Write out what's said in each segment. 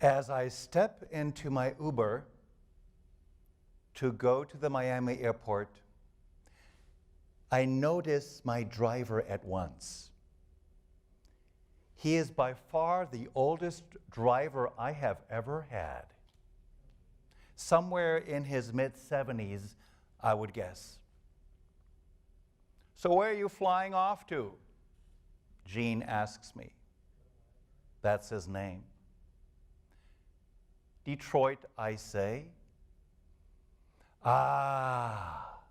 As I step into my Uber to go to the Miami airport, I notice my driver at once. He is by far the oldest driver I have ever had. Somewhere in his mid-70s, I would guess. "So where are you flying off to?" Gene asks me. That's his name. "Detroit," I say. "Ah,"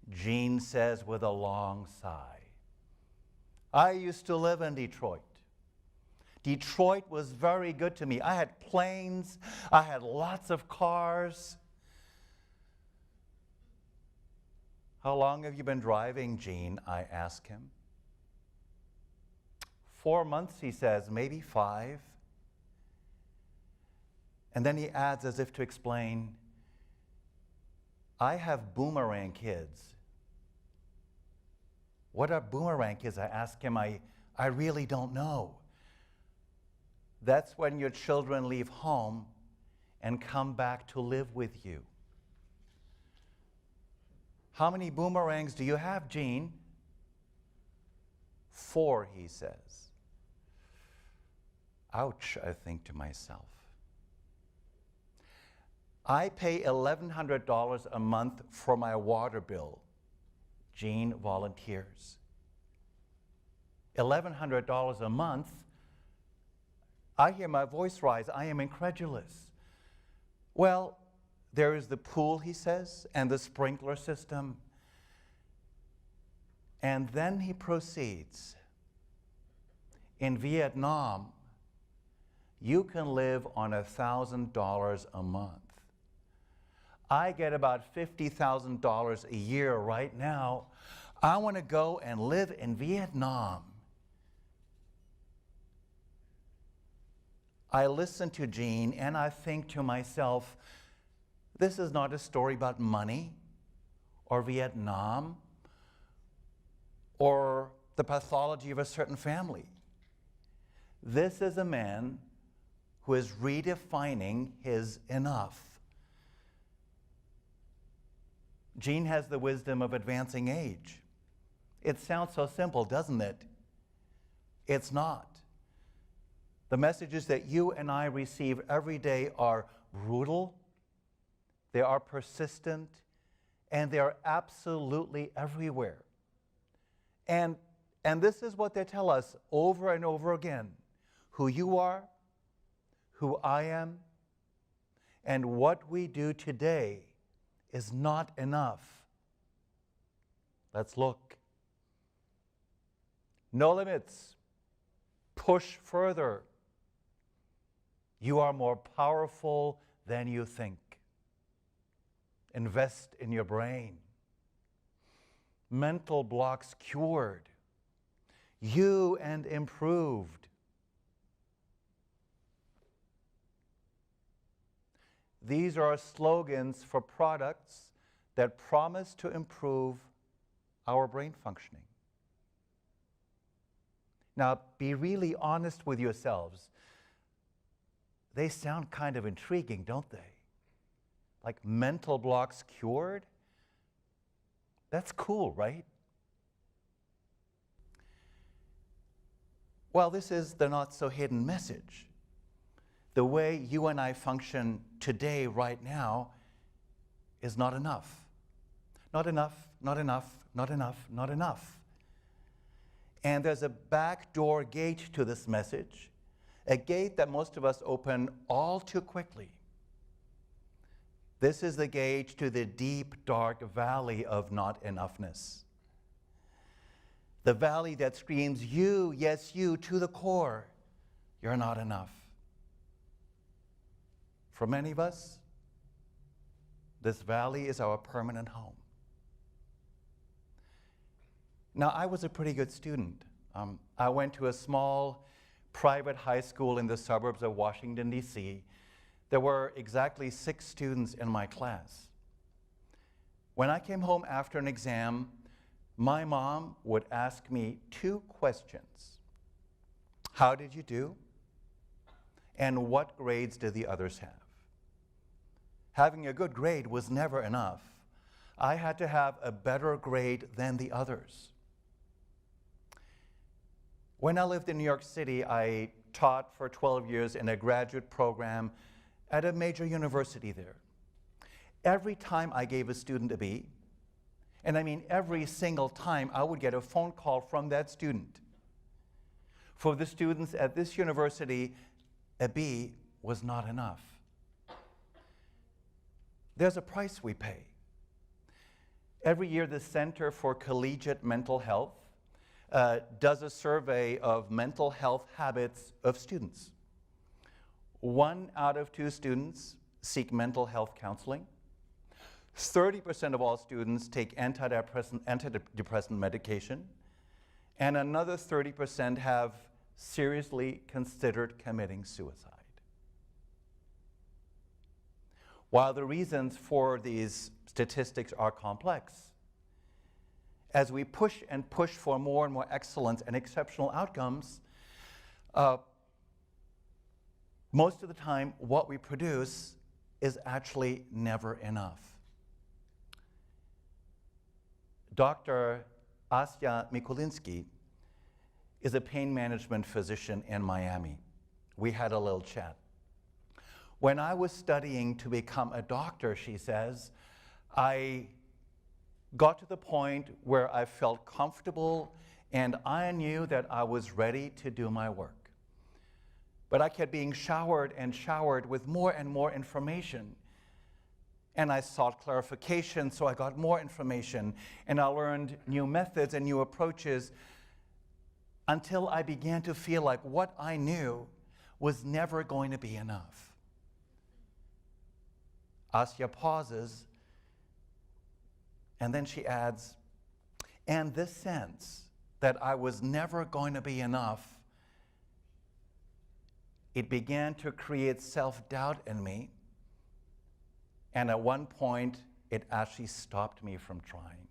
Gene says with a long sigh. "I used to live in Detroit. Detroit was very good to me. I had planes, I had lots of cars." "How long have you been driving, Gene?" I ask him. 4 months, he says, maybe 5. And then he adds, as if to explain, "I have boomerang kids." "What are boomerang kids?" I ask him. I really don't know. "That's when your children leave home and come back to live with you." "How many boomerangs do you have, Gene?" 4, he says. Ouch, I think to myself. "I pay $1,100 a month for my water bill," Gene volunteers. $1,100 a month? I hear my voice rise. I am incredulous. "Well, there is the pool," he says, "and the sprinkler system." And then he proceeds. "In Vietnam, you can live on $1,000 a month. I get about $50,000 a year right now. I want to go and live in Vietnam." I listen to Gene and I think to myself, this is not a story about money or Vietnam or the pathology of a certain family. This is a man who is redefining his enough. Gene has the wisdom of advancing age. It sounds so simple, doesn't it? It's not. The messages that you and I receive every day are brutal, they are persistent, and they are absolutely everywhere. And this is what they tell us over and over again: who you are, who I am, and what we do today is not enough. Let's look. No limits. Push further. You are more powerful than you think. Invest in your brain. Mental blocks cured. You and improved. These are slogans for products that promise to improve our brain functioning. Now, be really honest with yourselves. They sound kind of intriguing, don't they? Like mental blocks cured? That's cool, right? Well, this is the not-so-hidden message. The way you and I function today, right now, is not enough. Not enough, not enough, not enough, not enough. And there's a backdoor gate to this message, a gate that most of us open all too quickly. This is the gate to the deep, dark valley of not enoughness. The valley that screams, you, yes, you, to the core, you're not enough. For many of us, this valley is our permanent home. Now, I was a pretty good student. I went to a small private high school in the suburbs of Washington, D.C. There were exactly 6 students in my class. When I came home after an exam, my mom would ask me 2 questions. How did you do? and what grades did the others have. Having a good grade was never enough. I had to have a better grade than the others. When I lived in New York City, I taught for 12 years in a graduate program at a major university there. Every time I gave a student a B, and I mean every single time, I would get a phone call from that student. For the students at this university, a B was not enough. There's a price we pay. Every year, the Center for Collegiate Mental Health does a survey of mental health habits of students. 1 out of 2 students seek mental health counseling. 30% of all students take antidepressant medication, and another 30% have seriously considered committing suicide. While the reasons for these statistics are complex, as we push and push for more and more excellence and exceptional outcomes, most of the time what we produce is actually never enough. Dr. Asya Mikulinski is a pain management physician in Miami. We had a little chat. When I was studying to become a doctor, she says, I got to the point where I felt comfortable and I knew that I was ready to do my work. But I kept being showered and showered with more and more information. And I sought clarification, so I got more information, and I learned new methods and new approaches until I began to feel like what I knew was never going to be enough. Asya pauses, and then she adds, and this sense that I was never going to be enough, it began to create self-doubt in me, and at one point, it actually stopped me from trying.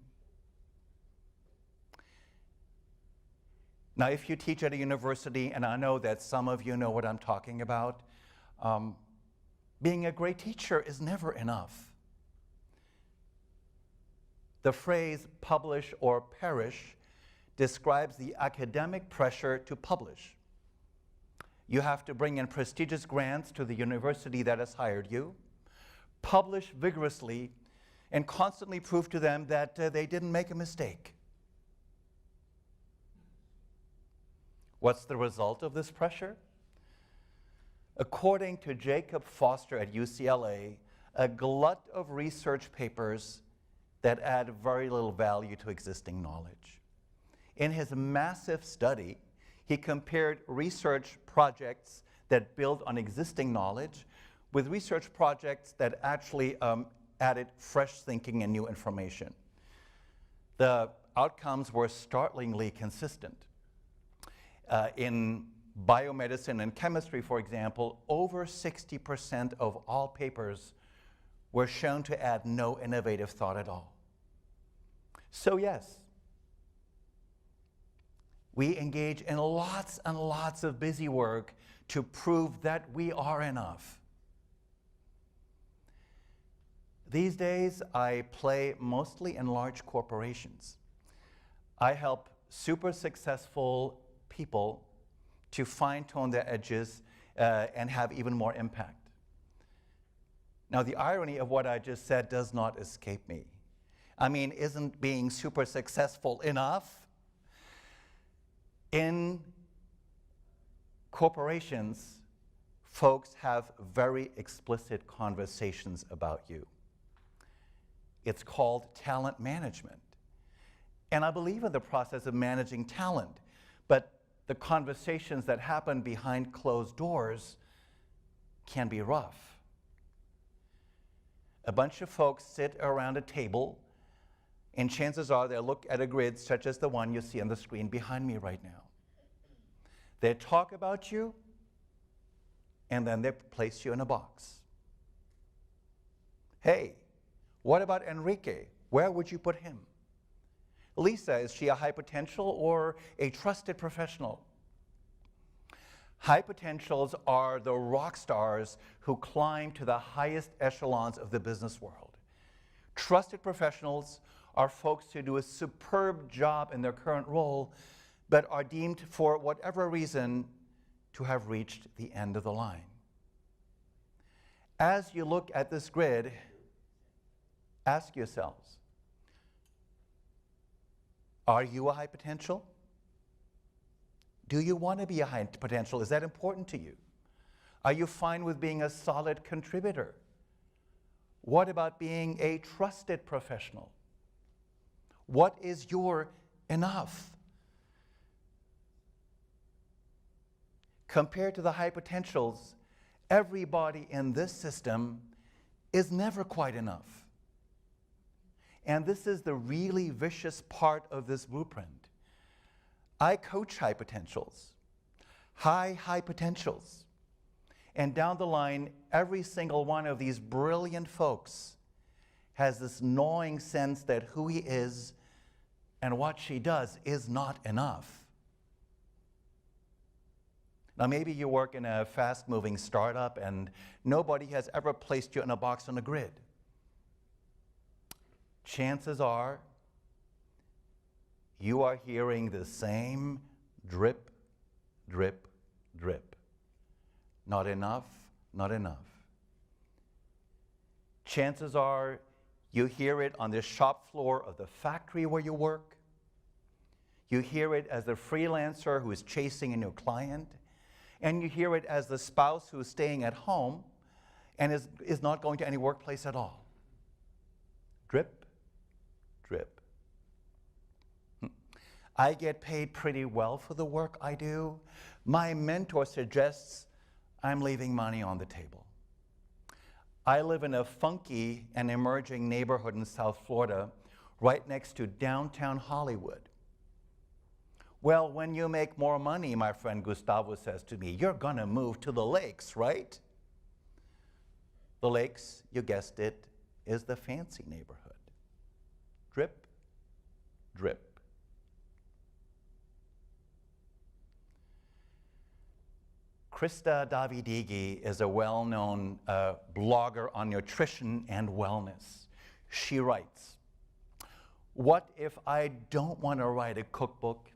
Now, if you teach at a university, and I know that some of you know what I'm talking about, being a great teacher is never enough. The phrase publish or perish describes the academic pressure to publish. You have to bring in prestigious grants to the university that has hired you, publish vigorously, and constantly prove to them that they didn't make a mistake. What's the result of this pressure? According to Jacob Foster at UCLA, a glut of research papers that add very little value to existing knowledge. In his massive study, he compared research projects that build on existing knowledge with research projects that actually added fresh thinking and new information. The outcomes were startlingly consistent. In biomedicine and chemistry, for example, over 60% of all papers were shown to add no innovative thought at all. So yes, we engage in lots and lots of busy work to prove that we are enough. These days, I play mostly in large corporations. I help super successful people to fine-tune their edges and have even more impact. Now, the irony of what I just said does not escape me. I mean, isn't being super successful enough? In corporations, folks have very explicit conversations about you. It's called talent management. And I believe in the process of managing talent, but the conversations that happen behind closed doors can be rough. A bunch of folks sit around a table, and chances are they'll look at a grid such as the one you see on the screen behind me right now. They talk about you, and then they place you in a box. Hey, what about Enrique? Where would you put him? Lisa, is she a high potential or a trusted professional? High potentials are the rock stars who climb to the highest echelons of the business world. Trusted professionals are folks who do a superb job in their current role, but are deemed, for whatever reason, to have reached the end of the line. As you look at this grid, ask yourselves, are you a high potential? Do you want to be a high potential? Is that important to you? Are you fine with being a solid contributor? What about being a trusted professional? What is your enough? Compared to the high potentials, everybody in this system is never quite enough. And this is the really vicious part of this blueprint. I coach high potentials, high potentials. And down the line, every single one of these brilliant folks has this gnawing sense that who he is and what she does is not enough. Now, maybe you work in a fast-moving startup and nobody has ever placed you in a box on a grid. Chances are you are hearing the same drip, drip, drip. Not enough, not enough. Chances are you hear it on the shop floor of the factory where you work. You hear it as the freelancer who is chasing a new client. And you hear it as the spouse who is staying at home and is not going to any workplace at all. Drip, drip. I get paid pretty well for the work I do. My mentor suggests I'm leaving money on the table. I live in a funky and emerging neighborhood in South Florida, right next to downtown Hollywood. Well, when you make more money, my friend Gustavo says to me, you're gonna move to the lakes, right? The lakes, you guessed it, is the fancy neighborhood. Drip, drip. Krista Davidigi is a well-known blogger on nutrition and wellness. She writes, what if I don't want to write a cookbook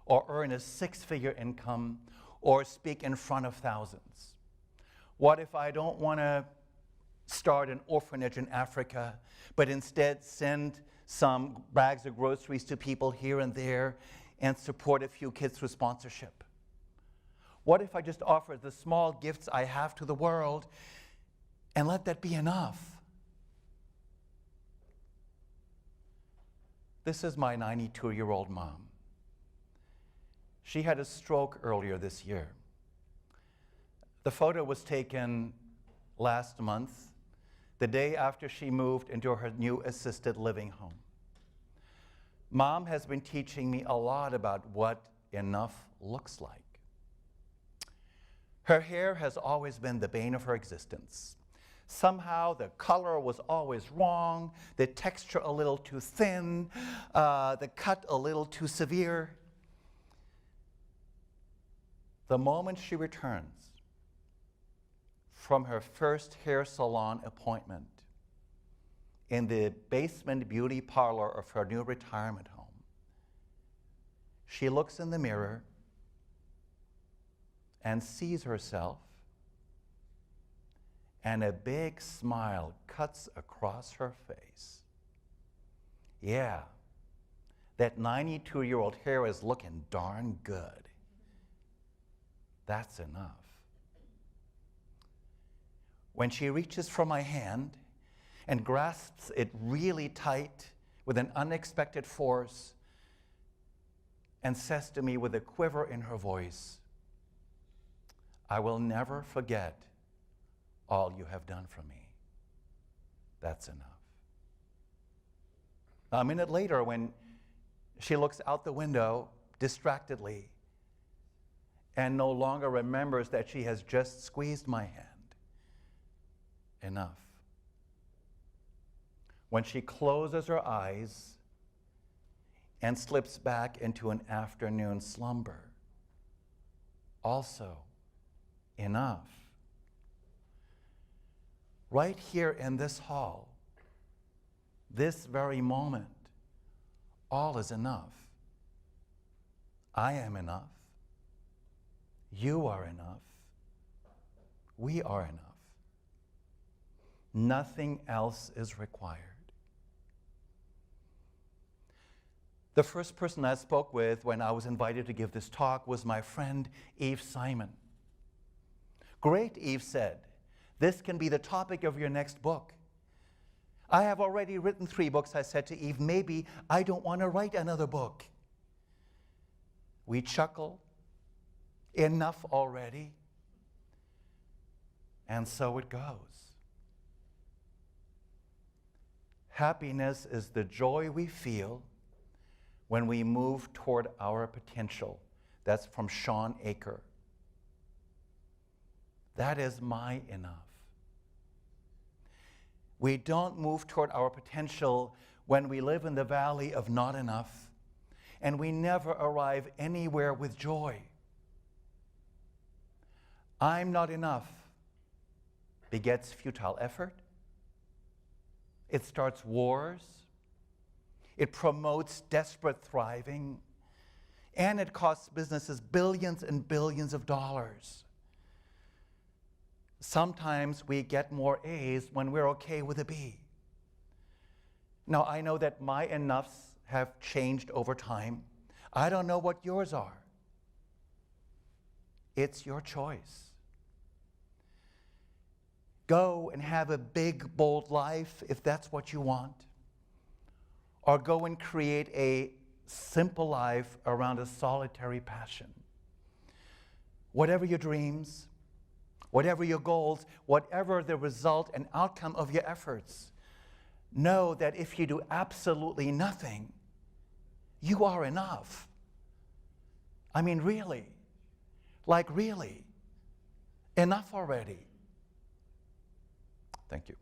or earn a six-figure income or speak in front of thousands? What if I don't want to start an orphanage in Africa, but instead send some bags of groceries to people here and there and support a few kids through sponsorship? What if I just offer the small gifts I have to the world and let that be enough? This is my 92-year-old mom. She had a stroke earlier this year. The photo was taken last month, the day after she moved into her new assisted living home. Mom has been teaching me a lot about what enough looks like. Her hair has always been the bane of her existence. Somehow the color was always wrong, the texture a little too thin, the cut a little too severe. The moment she returns from her first hair salon appointment in the basement beauty parlor of her new retirement home, she looks in the mirror and sees herself, and a big smile cuts across her face. Yeah, that 92-year-old hair is looking darn good. That's enough. When she reaches for my hand and grasps it really tight with an unexpected force and says to me with a quiver in her voice, I will never forget all you have done for me. That's enough. A minute later, when she looks out the window distractedly and no longer remembers that she has just squeezed my hand, enough. When she closes her eyes and slips back into an afternoon slumber, also enough. Right here in this hall, this very moment, all is enough. I am enough. You are enough. We are enough. Nothing else is required. The first person I spoke with when I was invited to give this talk was my friend Eve Simon. Great, Eve said. This can be the topic of your next book. I have already written 3 books, I said to Eve. Maybe I don't want to write another book. We chuckle. Enough already. And so it goes. Happiness is the joy we feel when we move toward our potential. That's from Sean Aker. That is my enough. We don't move toward our potential when we live in the valley of not enough, and we never arrive anywhere with joy. I'm not enough begets futile effort. It starts wars. It promotes desperate thriving. And it costs businesses billions and billions of dollars. Sometimes we get more A's when we're okay with a B. Now, I know that my enoughs have changed over time. I don't know what yours are. It's your choice. Go and have a big, bold life if that's what you want. Or go and create a simple life around a solitary passion. Whatever your dreams, whatever your goals, whatever the result and outcome of your efforts, know that if you do absolutely nothing, you are enough. I mean, really. Like, really. Enough already. Thank you.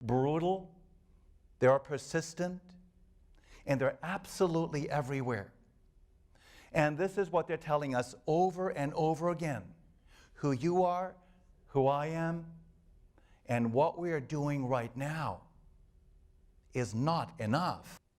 brutal, they are persistent, and they're absolutely everywhere. And this is what they're telling us over and over again. Who you are, who I am, and what we are doing right now is not enough.